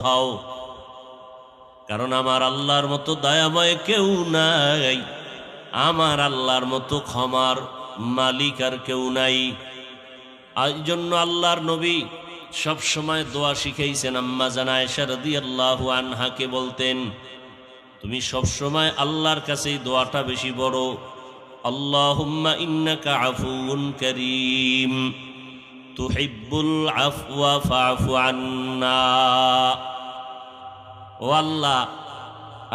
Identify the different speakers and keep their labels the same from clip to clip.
Speaker 1: হও, কারণ আমার আল্লাহর মতো দয়াময় কেউ নাই, আমার আল্লাহর মতো ক্ষমার মালিক আর কেউ নাই। এই জন্য আল্লাহর নবী সব সময় দোয়া শিখাইছেন। আম্মা জান আয়েশা রাদিয়াল্লাহু আনহাকে বলতেন, তুমি সব সময় আল্লাহর কাছে এই দোয়াটা বেশি বড়, আল্লাহুম্মা ইন্নাকা আফুউন কারীম তুহিব্বুল আফওয়া ফাআফু আন্না। ও আল্লাহ,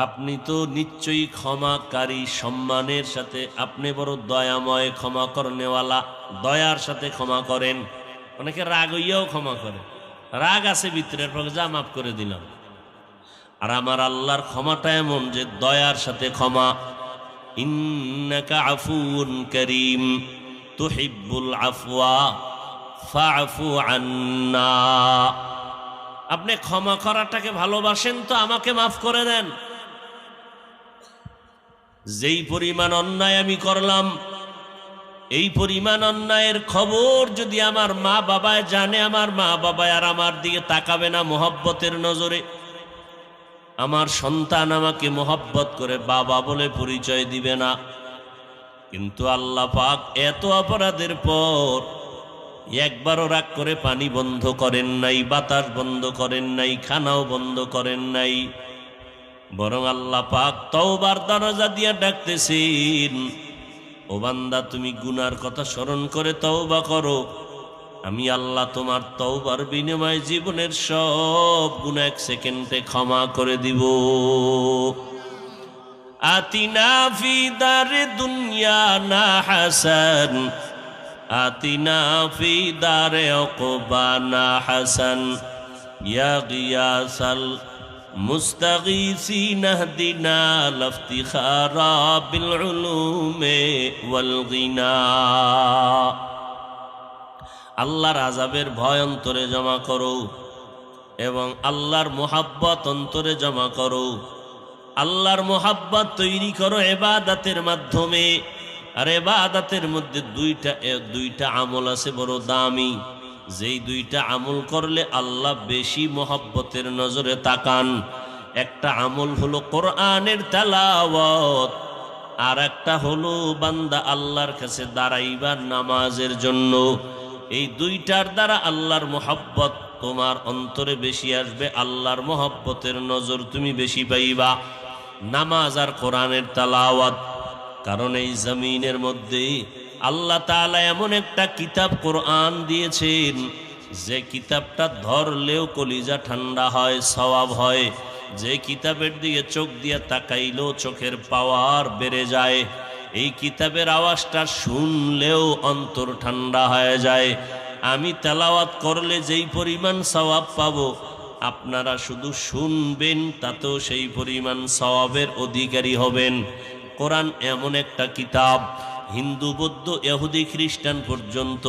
Speaker 1: আপনি তো নিশ্চয়ই ক্ষমাকারী, সম্মানের সাথে, আপনি বড় দয়াময়, ক্ষমা করনেওয়ালা, দয়ার সাথে ক্ষমা করেন। অনেকে রাগ হইয়াও ক্ষমা করে, রাগ আছে ভিতরের, পর যা মাফ করে দিলাম। আর আমার আল্লাহর ক্ষমাটা এমন যে দয়ার সাথে ক্ষমা। ইন্নাকা আফুউন কারীম তুহিব্বুল আফওয়া ফাআফু আন্না। আপনি ক্ষমা করাটাকে ভালোবাসেন, তো আমাকে মাফ করে দেন। যেই পরিমাণ অন্যায় আমি করলাম, এই পরিমাণ অন্যায়ের খবর যদি আমার মা বাবায় জানে, আমার মা বাবায় আর আমার দিকে তাকাবে না মোহব্বতের নজরে। আমার সন্তান আমাকে মোহব্বত করে বাবা বলে পরিচয় দিবে না। কিন্তু আল্লাহ পাক এত অপরাধের পর একবারও রাগ করে পানি বন্ধ করেন নাই, বাতাস বন্ধ করেন নাই, খানাও বন্ধ করেন নাই। বরং আল্লাহ পাক তওবার দরজা দিয়া ডাকতেছেন, ও বান্দা, তুমি গুনার কথা স্মরণ করে তওবা করো, আমি আল্লাহ তোমার তওবার বিনিময়ে জীবনের সব গুনাহ 1 সেকেন্ডে ক্ষমা করে দিব। আতিনা ফি দারে দুনিয়া না হাসান, আতিনা ফি দারে উকবা না হাসান, ইয়া গিয়াসাল মুস্তাগীসিন ইহদিনা লাফতিখারা বিল উলুমে ওয়াল গিনা। আল্লাহর আযাবের ভয় অন্তরে জমা করো এবং আল্লাহর মোহাব্বত অন্তরে জমা করো। আল্লাহর মোহাব্বত তৈরি করো ইবাদতের মাধ্যমে। আর ইবাদতের মধ্যে দুইটা আমল আছে বড় দামি, যেই দুইটা আমল করলে আল্লাহ বেশি মোহাব্বতের নজরে তাকান। একটা আমল হলো কোরআনের তেলাওয়াত, আর একটা হলো বান্দা আল্লাহর কাছে দাঁড়াইবা নামাজের জন্য। এই দুইটার দ্বারা আল্লাহর মোহাব্বত তোমার অন্তরে বেশি আসবে, আল্লাহর মোহাব্বতের নজর তুমি বেশি পাইবা। নামাজ আর কোরআনের তেলাওয়াত। কারণ এই জমিনের মধ্যে আল্লাহ তাআলা এমন একটা কিতাব কোরআন দিয়েছেন, যে কিতাবটা ধরলেও কলিজা ঠান্ডা হয়, সওয়াব হয়। যে কিতাবের দিকে চোখ দিয়ে তাকাইলেও চোখের পাওয়ার বেড়ে যায়। এই কিতাবের আওয়াজটা শুনলেও অন্তর ঠান্ডা হয়ে যায়। আমি তেলাওয়াত করলে যেই পরিমাণ সওয়াব পাবো, আপনারা শুধু শুনবেন তাতেও সেই পরিমাণ সওয়াবের অধিকারী হবেন। কোরআন এমন একটা কিতাব, হিন্দু বৌদ্ধ ইহুদি খ্রিস্টান পর্যন্ত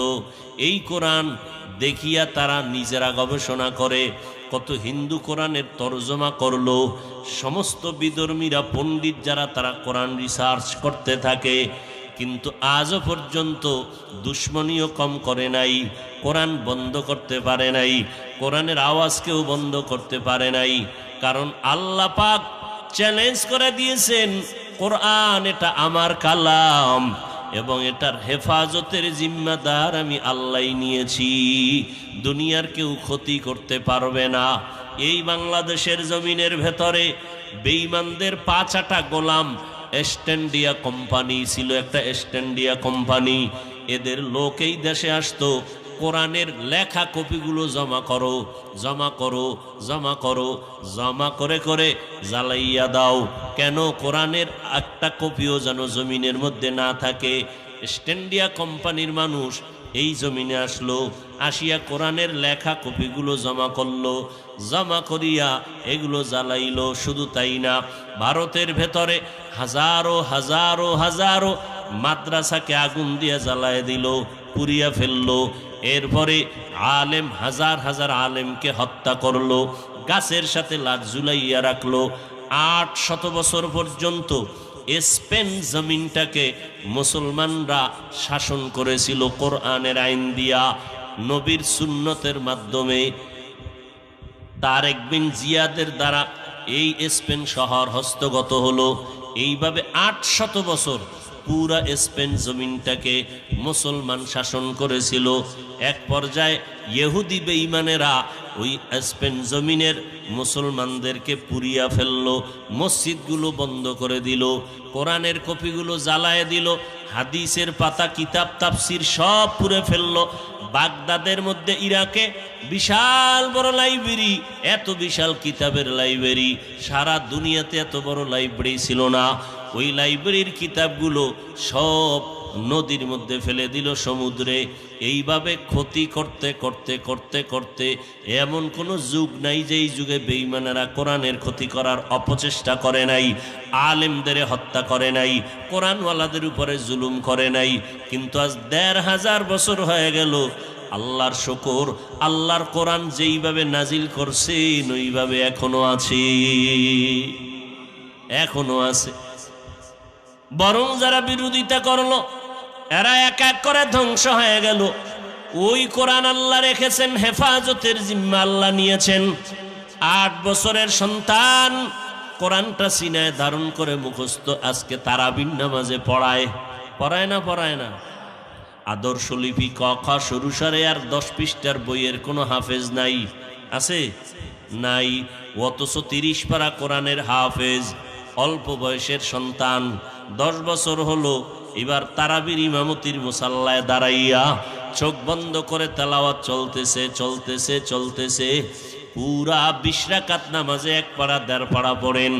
Speaker 1: এই কোরআন দেখিয়া তারা নিজেরা গবেষণা করে। কত হিন্দু কোরআনের তরজমা করলো, সমস্ত বিধর্মীরা পণ্ডিত যারা তারা কোরআন রিসার্চ করতে থাকে, কিন্তু আজও পর্যন্ত দুশ্মনীও কম করে নাই, কোরআন বন্ধ করতে পারে নাই, কোরআনের আওয়াজকেও বন্ধ করতে পারে নাই। কারণ আল্লাহ পাক চ্যালেঞ্জ করে দিয়েছেন, কোরআন এটা আমার কালাম এবং এটার হেফাজতের জিম্মাদার আমি আল্লাহ নিয়েছি, দুনিয়ার কেউ ক্ষতি করতে পারবে না। এই বাংলাদেশের জমিনের ভেতরে বেঈমানদের 5টা গোলাম ইস্ট ইন্ডিয়া কোম্পানি ছিল, একটা ইস্ট ইন্ডিয়া কোম্পানি। এদের লোক এই দেশে আসতো, কোরআনের লেখা কপিগুলো জমা করো, জমা করো, জমা করো, জমা করে করে জ্বালাইয়া দাও। কেন? কোরআনের একটা কপিও যেন জমিনের মধ্যে না থাকে। ইস্ট ইন্ডিয়া কোম্পানির মানুষ এই জমিনে আসলো, আসিয়া কোরআনের লেখা কপিগুলো জমা করলো, জমা করিয়া এগুলো জ্বালাইলো। শুধু তাই না, ভারতের ভেতরে হাজারো হাজারো হাজারো মাদ্রাসাকে আগুন দিয়ে জ্বালায় দিল, পুড়িয়া ফেললো। এরপরে আলেম, হাজার হাজার আলেমকে হত্যা করলো, গাছের সাথে লাশ ঝুলাইয়া রাখলো। 800 বছর পর্যন্ত স্পেন জমিনটাকে মুসলমানরা শাসন করেছিল কোরআনের আইন দিয়া, নবীর সুন্নতের মাধ্যমে। তারেক বিন জিয়াদের দ্বারা এই স্পেন শহর হস্তগত হলো। এইভাবে 800 বছর পুরা স্পেন জমিনটাকে মুসলমান শাসন করেছিল। এক পর্যায়ে ইহুদি বেঈমানেরা ওই স্পেন জমিনের মুসলমানদেরকে পুড়িয়া ফেললো, মসজিদগুলো বন্ধ করে দিল, কোরআনের কপিগুলো জ্বালায় দিল, হাদিসের পাতা কিতাব তাফসির সব পুড়ে ফেললো। বাগদাদের মধ্যে ইরাকে বিশাল বড় লাইব্রেরি, এত বিশাল কিতাবের লাইব্রেরি, সারা দুনিয়াতে এত বড় লাইব্রেরি ছিল না। ওই লাইব্রেরির কিতাবগুলো সব নদীর মধ্যে ফেলে দিল, সমুদ্রে। এইভাবে ক্ষতি করতে করতে করতে করতে এমন কোনো যুগ নাই যেই যুগে বেঈমানেরা কোরআনের ক্ষতি করার অপচেষ্টা করে নাই, আলেমদের হত্যা করে নাই, কোরআনওয়ালাদের উপরে জুলুম করে নাই। কিন্তু আজ 1500 বছর হয়ে গেল। আল্লাহর শুকর, আল্লাহর কোরআন যেইভাবে নাজিল করছেন ওইভাবে এখনো আছে, এখনো আছে। বরং যারা বিরোধিতা করলো এরা এক এক করে ধ্বংস হয়ে গেল। ওই কোরআন আল্লাহ রেখেছেন, হেফাজতের জিম্মা আল্লাহ নিয়েছেন। 8 বছরের সন্তান কোরআনটা সিনায় ধারণ করে মুখস্থ আজকে তারাবির নামাজে পড়ায়। পড়ায় না? পড়ায় না? আদর্শ লিপি ক খ শুরু সারে আর 10 পৃষ্ঠার বইয়ের কোনো হাফেজ নাই, আছে? নাই। অথচ 30 পারা কোরআনের হাফেজ, অল্প বয়সের সন্তান, 10 বছর হলো। এবার তারাবির ইমামতির মুসাল্লায় দাঁড়াইয়া চোখ বন্ধ করে তেলাওয়াত চলতেছে চলতেছে চলতেছে। পুরা 20 রাকাত নামাজে 1 পারা 1.5 পারা পড়েন।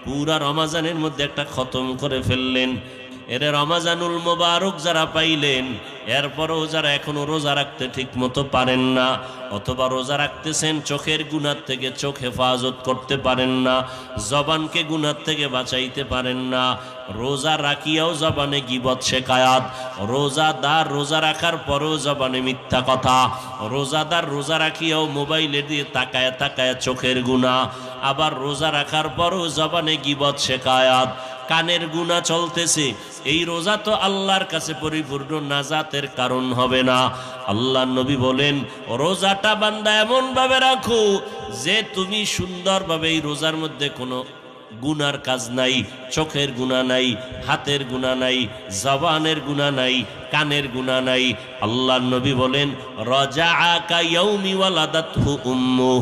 Speaker 1: পুরা রমাজানের মধ্যে একটা খতম করে ফেললেন। এর রমাজানুল মোবারক যারা পাইলেন, এরপরও যারা এখনো রোজা রাখতে ঠিক মতো পারেন না, অথবা রোজা রাখতেছেন চোখের গুনার থেকে চোখ হেফাজত করতে পারেন না, জবানকে গুনার থেকে বাঁচাইতে পারেন না, রোজা রাখিয়াও জবানে গীবত শেখায়াত, রোজাদার রোজা রাখার পরেও জবানে মিথ্যা কথা, রোজাদার রোজা রাখিয়াও মোবাইলে দিয়ে তাকায় তাকায় চোখের গুনাহ, আবার রোজা রাখার পরেও জবানে গীবত শেখায়াত, কানের গুনাহ চলতেছে। এই রোজা তো আল্লাহর কাছে পরিপূর্ণ নাজাতের কারণ হবে না। আল্লাহ নবী বলেন, রোজাটা বান্দা এমন ভাবে রাখো যে তুমি সুন্দরভাবে এই রোজার মধ্যে কোনো গুনার কাজ নাই, চোখের গুনাহ নাই, হাতের গুনাহ নাই, জবানের গুনাহ নাই, কানের গুনাহ নাই। আল্লাহ নবী বলেন, রাজাআকা ইয়াউমি ওয়ালাদাতহু উম্মু,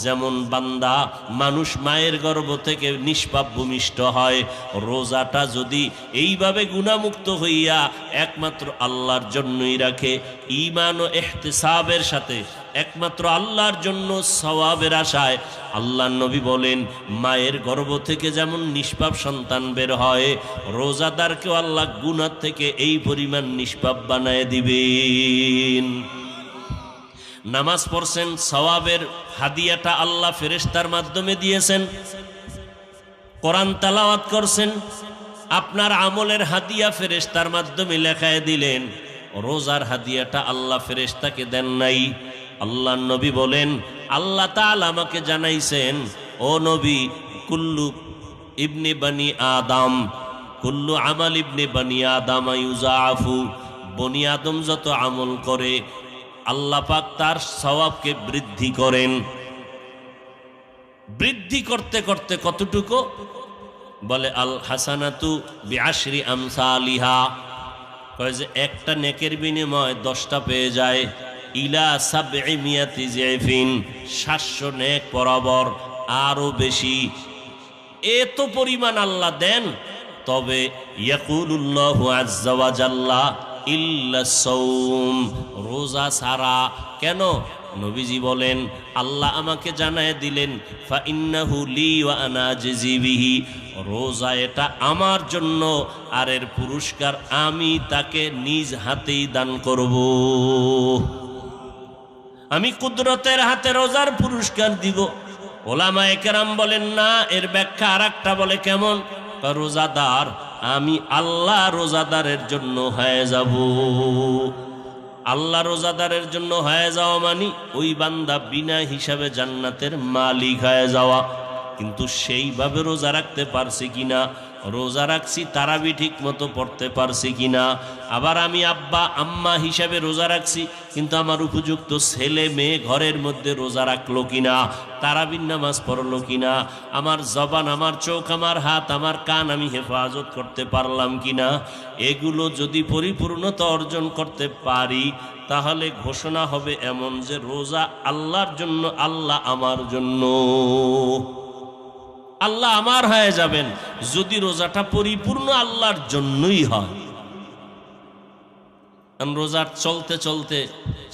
Speaker 1: যেমন বান্দা মানুষ মায়ের গর্ভ থেকে নিষ্পাপ ভূমিষ্ঠ হয়, রোজাটা যদি এইভাবে গুনাহমুক্ত হইয়া একমাত্র আল্লাহর জন্যই রাখে, ঈমান ও ইহতিসাবের সাথে একমাত্র আল্লাহর জন্য সওয়াবের আশায়, আল্লাহ নবী বলেন মায়ের গর্ভ থেকে যেমন নিষ্পাপ সন্তান বের হয়, রোজাদারকেও আল্লাহ গুনাহ থেকে এই পরিমাণ নিষ্পাপ বানায় দিবেন। নামাজ পড়ছেন, সওয়াবের হাদিয়াটা আল্লাহ ফেরেশতার মাধ্যমে দিয়েছেন। কোরআন তেলাওয়াত করছেন, আপনার আমলের হাদিয়া ফেরেশতার মাধ্যমে লেখায় দিলেন। রোজার হাদিয়াটা আল্লাহ ফেরেশতাকে দেন নাই। আল্লাহ নবী বলেন, আল্লাহ তাআলা আমাকে জানাইছেন, ও নবী, কুল্লু ইবনে বানি আদম, কুল্লু আমাল ইবনে বানি আদম ইউজাফু, বনি আদম যত আমল করে আল্লাহ পাক তার সওয়াবকে বৃদ্ধি করেন। বৃদ্ধি করতে করতে কতটুকু? বলে আল হাসানাতু বিআশরি আমসালিহা, কয় যে একটা নেকের বিনিময়ে 10টা পেয়ে যায়। ইলা সাবঈ মিয়াতি জিফিন, 700 নেক বরাবর, আরো বেশি। এত পরিমাণ আল্লাহ দেন। তবে ইয়াকুলুল্লাহু আযজা ওয়া জাল্লা ইল্লা সাওম, রোজা ছাড়া। কেন? নবীজি বলেন, আল্লাহ আমাকে জানায় দিলেন, ফা ইন্নাহু লি ওয়া আনা আজজি বিহি, রোজা এটা আমার জন্য, আর এর পুরস্কার আমি তাকে নিজ হাতেই দান করব। আমি কুদরতের হাতে রোজার পুরস্কার দিব। ওলামায়ে কেরাম বলেন না, এর ব্যাখ্যা আরেকটা বলে। কেমন? রোজাদার, আমি আল্লাহ রোজাদারের জন্য হয়ে যাব। আল্লাহ রোজাদারের জন্য হয়ে যাওয়া মানে ওই বান্দা বিনা হিসাবে জান্নাতের মালিক হয়ে যাওয়া। কিন্তু সেইভাবে রোজা রাখতে পারছি কিনা, রোজা রাখছি তারাবি ঠিক মতো পড়তে পারছি কিনা, আবার আমি আব্বা আম্মা হিসাবে রোজা রাখছি কিন্তু আমার উপযুক্ত ছেলে মেয়ে ঘরের মধ্যে রোজা রাখলো কিনা, তারাবির নামাজ পড়লো কিনা, আমার জবান, আমার চোখ, আমার হাত, আমার কান আমি হেফাজত করতে পারলাম কিনা, এগুলো যদি পরিপূর্ণতা অর্জন করতে পারি তাহলে ঘোষণা হবে এমন যে রোজা আল্লাহর জন্য, আল্লাহ আমার জন্য, আল্লাহ আমার হয়ে যাবেন যদি রোজাটা পরিপূর্ণ আল্লাহর জন্যই হয়। রোজার চলতে চলতে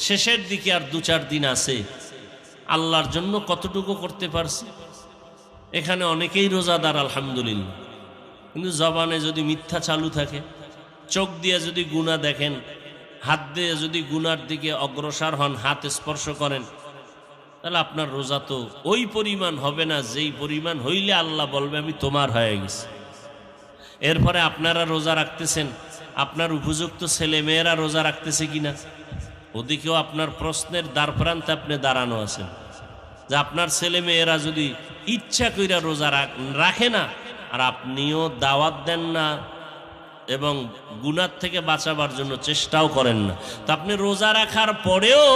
Speaker 1: শেষের দিকে আর 2-4 দিন আছে, আল্লাহর জন্য কতটুকু করতে পারছি। এখানে অনেকেই রোজাদার আলহামদুলিল্লাহ, কিন্তু জবানে যদি মিথ্যা চালু থাকে, চোখ দিয়ে যদি গুনাহ দেখেন, হাত দিয়ে যদি গুনার দিকে অগ্রসর হন, হাত স্পর্শ করেন, তাহলে আপনার রোজা তো ওই পরিমাণ হবে না যেই পরিমাণ হইলে আল্লাহ বলবে আমি তোমার হয়ে গেছি। এরপরে আপনারা রোজা রাখতেছেন, আপনার উপযুক্ত ছেলে মেয়েরা রোজা রাখতেছে কিনা, ওদিকেও আপনার প্রশ্নের দ্বার প্রান্তে আপনি দাঁড়ানো আছেন যে আপনার ছেলে মেয়েরা যদি ইচ্ছা কইরা রোজা রাখে না আর আপনিও দাওয়াত দেন না এবং গুনার থেকে বাঁচাবার জন্য চেষ্টাও করেন না, তো আপনি রোজা রাখার পরেও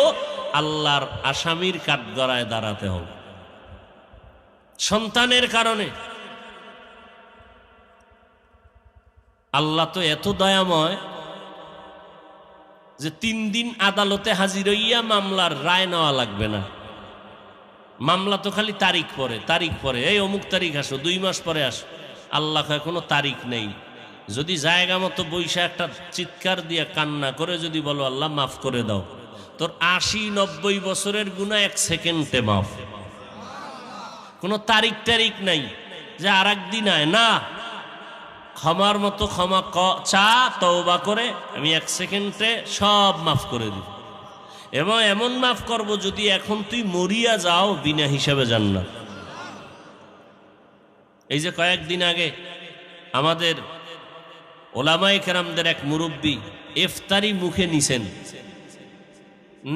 Speaker 1: আল্লাহর আসামির কাঠগড়ায় দাঁড়াতে হবে সন্তানের কারণে। আল্লাহ তো এত দয়াময় যে 3 দিন আদালতে হাজির হইয়া মামলার রায় নেওয়া লাগবে না। মামলা তো খালি তারিখ পরে, এই অমুক তারিখ আসো, 2 মাস পরে আসো। আল্লাহ কোনো তারিখ নেই। যদি জায়গা মতো বৈশা একটা চিৎকার দিয়ে কান্না করে যদি বলো আল্লাহ মাফ করে দাও, তোর 80-90 বছরের গুনাহ 1 সেকেন্ডে মাফ। কোনো তারিখ নাই যে আর একদিন আয় না, ক্ষমার মতো ক্ষমা চা, তওবা করে আমি 1 সেকেন্ডে সব মাফ করে দিব। এবং এমন মাফ করব যদি এখন তুই মরিয়া যাও বিনা হিসাবে জান্নাত। এই যে কয়েকদিন আগে আমাদের ওলামায়ে কেরামদের এক মুরব্বী ইফতারি মুখে নিছেন,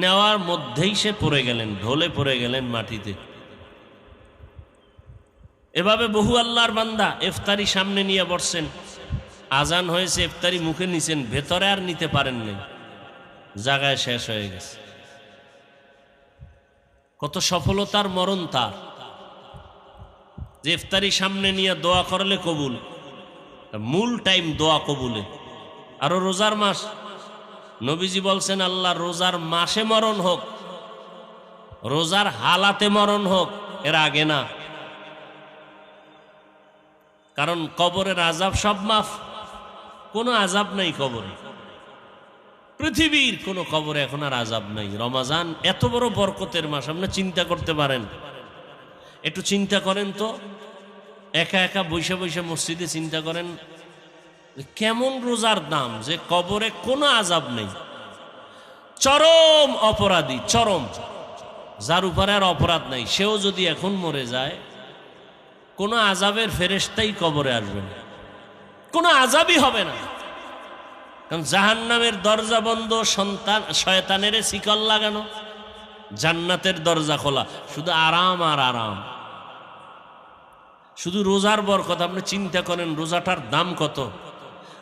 Speaker 1: নেওয়ার মধ্যেই সে পড়ে গেলেন, ঢলে পড়ে গেলেন মাটিতে। এভাবে বহু আল্লাহর বান্দা ইফতারি সামনে নিয়ে বসছেন, আজান হয়েছে, ইফতারি মুখে নিছেন, ভেতরে আর নিতে পারেন নাই, জায়গায় শেষ হয়ে গেছে। কত সফলতার মরণ তার, যে ইফতারি সামনে নিয়ে দোয়া করলে কবুল, মূল টাইম দোয়া কবুলে। আরো রোজার মাস, নবীজি বলছেন আল্লাহ রোজার মাসে মরণ হোক, রোজার হালাতে মরণ হোক, এর আগে না। কারণ কবরের আযাব সব মাফ, কোনো আযাব নাই কবরে, পৃথিবীর কোনো কবরে এখন আর আযাব নাই। রমাজান এত বড় বরকতের মাস, আপনি চিন্তা করতে পারেন, একটু চিন্তা করেন তো, একা একা বৈশা বৈশা মসজিদে চিন্তা করেন কেমন রোজার দাম, যে কবরে কোনো আযাব নেই। চরম অপরাধী, চরম, যার উপরে আর অপরাধ নাই, সেও যদি এখন মরে যায় কোনো আযাবের ফেরেশতাই কবরে আসবে না, কোনো আযাবই হবে না। কারণ জাহান্নামের দরজা বন্ধ, শয়তানের শিকল লাগানো, জান্নাতের দরজা খোলা, শুধু আরাম আর আরাম। শুধু রোজার বরকত, আপনি চিন্তা করেন রোজাটার দাম কত।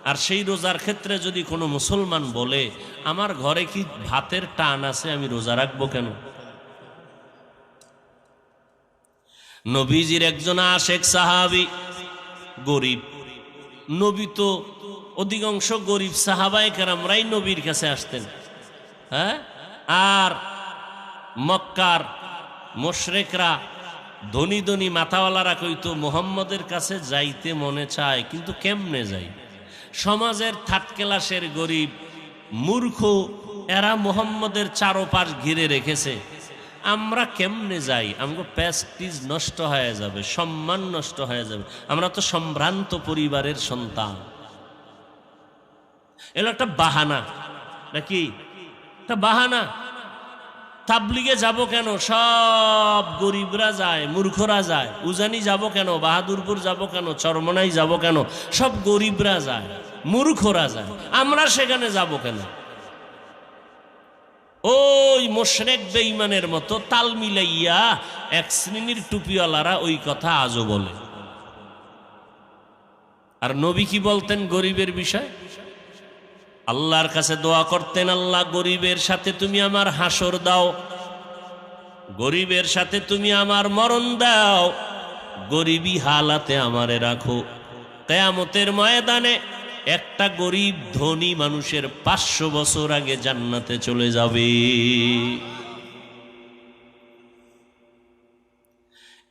Speaker 1: আর সেই রোজার ক্ষেত্রে যদি কোনো মুসলমান বলে আমার ঘরে কি ভাতের টান আছে, আমি রোজা রাখবো কেন? নবীজির একজন আশেক সাহাবী, গরিব, নবী তো অধিকাংশ গরিব সাহাবায়ে কেরামরাই নবীর কাছে আসতেন। হ্যাঁ, আর মক্কার মুশরিকরা, ধনী ধনী মাথাওয়ালারা কইতো মুহাম্মদের কাছে যাইতে মনে চায় কিন্তু কেমনে যাই। সমাজের থার্ড ক্লাসের গরিব মূর্খ এরা মুহাম্মদের চারপাশ ঘিরে রেখেছে, আমরা কেমনে যাই? আমাকে প্রেস্টিজ নষ্ট হয়ে যাবে, সম্মান নষ্ট হয়ে যাবে, আমরা তো সম্ভ্রান্ত পরিবারের সন্তান। এলো একটা বাহানা, নাকি একটা বাহানা। তাবলিগে যাব কেন? সব গরিবরা যায়, মূর্খরা যায়। উজানি যাব কেন? বাহাদুরপুর যাব কেন? চরমনাই যাব কেন? সব গরিবরা যায়, মূর্খরা যায়, আমরা সেখানে যাব কেন? ওই মুশরিক বেঈমানের মতো তাল মিলাইয়া এক শ্রেণীর টুপিওয়ালারা ওই কথা আজও বলে। আর নবী কি বলতেন গরিবের বিষয়? আল্লাহর কাছে দোয়া করতেন, আল্লাহ গরিবের সাথে তুমি আমার হাসর দাও, গরিবের সাথে তুমি আমার মরণ দাও, গরিবী হালাতে আমারে রাখো। কিয়ামতের ময়দানে একটা গরিব ধনী মানুষের 500 বছর আগে জান্নাতে চলে যাবে।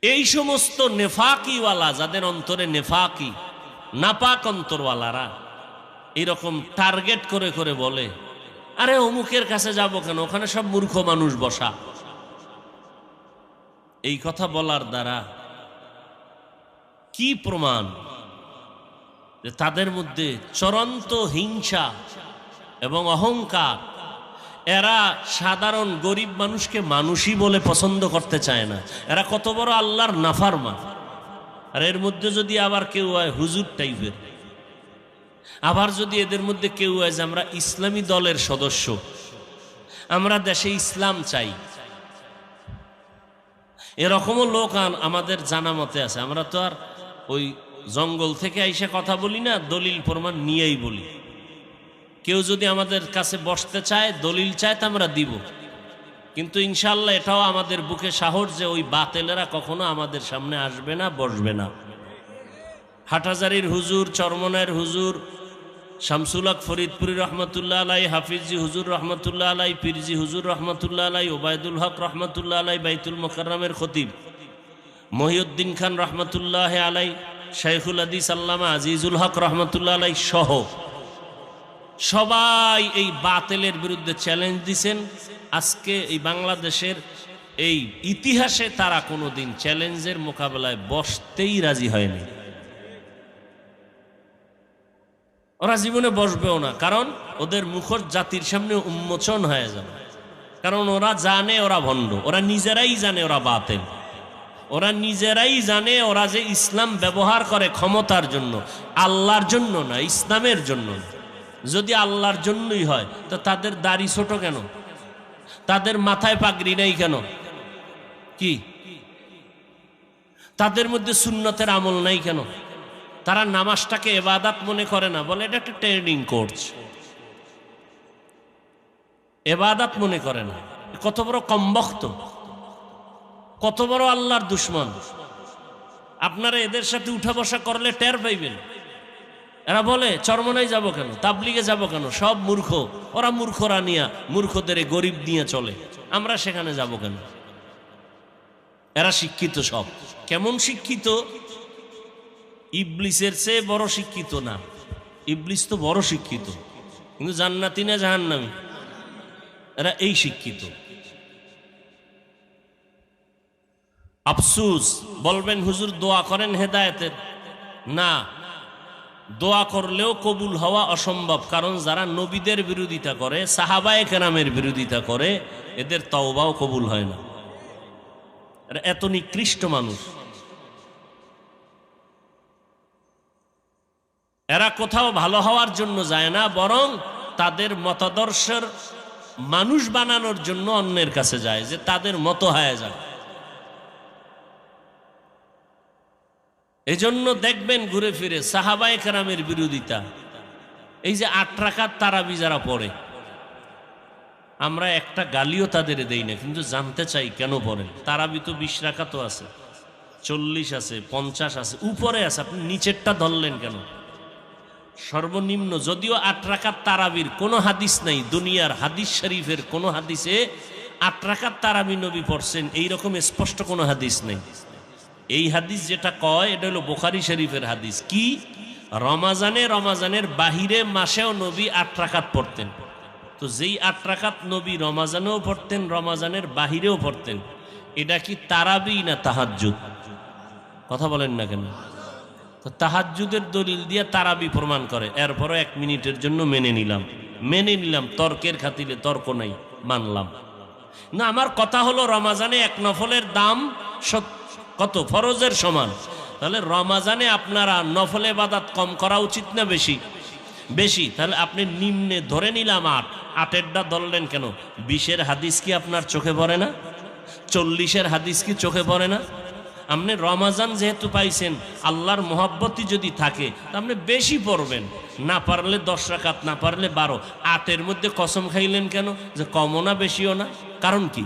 Speaker 1: এই সমস্ত নেফাকিওয়ালা, যাদের অন্তরে নেফাকি নাপাক অন্তরওয়ালারা এরকম টার্গেট করে করে বলে, আরে অমুকের কাছে যাব কেন, ওখানে সব মূর্খ মানুষ বসা। এই কথা বলার দ্বারা কি প্রমাণ যে তাদের মধ্যে চূড়ান্ত হিংসা এবং অহংকার। এরা সাধারণ গরিব মানুষকে মানুষই বলে পছন্দ করতে চায় না। এরা কত বড় আল্লাহর নাফরমান। আর এর মধ্যে যদি আবার কেউ হয় হুজুর টাইপের, আবার যদি এদের মধ্যে কেউ হয় যে আমরা ইসলামী দলের সদস্য, আমরা দেশে ইসলাম চাই, এরকমও লোক আমাদের জানা মতে আছে। আমরা তো আর ওই জঙ্গল থেকে আইসা কথা বলি না, দলিল প্রমাণ নিয়েই বলি। কেউ যদি আমাদের কাছে বসতে চায়, দলিল চায়, তা আমরা দিব। কিন্তু ইনশাল্লাহ এটাও আমাদের বুকে সাহস যে ওই বাতেলেরা কখনো আমাদের সামনে আসবে না, বসবে না। হাটহাজারীর হুজুর, চরমনায়ের হুজুর, শামসুল হক ফরিদপুরি রহমতুল্লাহ আলাই, হাফিজি হুজুর রহমতুল্লাহ আলাই, পীরজি হুজুর রহমতুল্লাহ আলাই, ওবায়দুল হক রহমতুল্লাহ আলাই, বাইতুল মোকাররমের খতিব মহিউদ্দিন খান রহমতুল্লাহ আলাই, শাইখুল হাদিস আল্লামা আজিজুল হক রহমতুল্লাহ আলাই সহ সবাই এই বাতিলের বিরুদ্ধে চ্যালেঞ্জ দিছেন। আজকে এই বাংলাদেশের এই ইতিহাসে তারা কোনোদিন চ্যালেঞ্জের মোকাবেলায় বসতেই রাজি হয়নি। ওরা জীবনে বসবেও না, কারণ ওদের মুখর জাতির সামনে উন্মোচন হয়ে যাবে। কারণ ওরা জানে ওরা ভণ্ড, ওরা নিজেরাই জানে ওরা বাতিল, ওরা নিজেরাই জানে ওরা যে ইসলাম ব্যবহার করে ক্ষমতার জন্য, আল্লাহর জন্য না, ইসলামের জন্য। যদি আল্লাহর জন্যই হয় তো তাদের দাড়ি ছোট কেন, তাদের মাথায় পাগড়ি নেই কেন, কি তাদের মধ্যে সুন্নতের আমল নাই কেন? তারা নামাজটাকে ইবাদত মনে করে না, বলে এটা একটা ট্রেনিং কোর্স, ইবাদত মনে করে না। কত বড় কমবক্ত, কত বড় আল্লাহর দুশ্মন। আপনারা এদের সাথে উঠা বসা করলে টের পাইবেন। এরা বলে চরমনায় যাব কেন, তাবলিগে যাব কেন, সব মূর্খ, ওরা মূর্খরা নিয়া, মূর্খদের গরিব নিয়ে চলে, আমরা সেখানে যাব কেন? এরা শিক্ষিত সব। কেমন শিক্ষিত? ইবলিসের চেয়ে বড় শিক্ষিত না। ইবলিস তো বড় শিক্ষিত, কিন্তু জান্নাতি না জাহান্নামী? এরা এই শিক্ষিত। আফসুস, বলবেন হুজুর দোয়া করেন হেদায়েতের। না, দোয়া করলেও কবুল হওয়া অসম্ভব। কারণ যারা নবীদের বিরোধিতা করে, সাহাবায়ে কেরামের বিরোধিতা করে, এদের তওবাও কবুল হয় না। এত নিকৃষ্ট মানুষ। এরা কোথাও ভালো হওয়ার জন্য যায় না, বরং তাদের মতাদর্শের মানুষ বানানোর জন্য অন্যের কাছে যায়, যে তাদের মতো হয়ে যায়। এই জন্য দেখবেন ঘুরে ফিরে সাহাবায়ে কেরামের বিরোধিতা। এই যে 8 রাকাত তারাবি যারা পড়ে, আমরা একটা গালিও তাদের দেই না, কিন্তু জানতে চাই কেন পড়েন। তারাবি তো 20 রাকাতও আছে, 40 আছে, 50 আছে, উপরে আছে, আপনি নিচেরটা ধরলেন কেন? সর্বনিম্ন যদিও 8 রাকাত তারাবির কোনো হাদিস নাই, দুনিয়ার হাদিস শরীফের কোনো হাদিসে 8 রাকাত তারাবি নবী পড়ছেন এইরকম স্পষ্ট কোনো হাদিস নেই। এই হাদিস যেটা কয় এটা হলো বুখারী শরীফের হাদিস। কি? রমাজানের বাহিরে মাসেও নবী 8 রাকাত পড়তেন। তো যেই 8 রাকাত নবী রমাজানেও পড়তেন, রমাজানের বাহিরেও পড়তেন, এটা কি তারাবি না তাহাজ্জুদ? কথা বলেন না কেন? তো তাহাজ্জুদের দলিল দিয়ে তারাবি প্রমাণ করে। এরপরও 1 মিনিটের জন্য মেনে নিলাম, তর্কের খাতিরে তর্ক নাই, মানলাম না। আমার কথা হলো রমাজানে 1 নফলের দাম কত? ফরজের সমান। তাহলে রমাজানে আপনারা নফল ইবাদত কম করা উচিত না বেশি? বেশি, তাহলে আপনি নিম্নে ধরে নিলাম 8, 8-এরটা ধরলেন কেন? 20-এর হাদিস কি আপনার চোখে পড়ে না? 40-এর হাদিস কি চোখে পড়ে না? আপনি রমাজান যেহেতু পাইছেন, আল্লাহর মোহাব্বতই যদি থাকে আপনি বেশি পড়বেন, না পারলে 10 রাকাত, না পারলে 12। 8-এর মধ্যে কসম খাইলেন কেন যে কমও না বেশিও না? কারণ কি?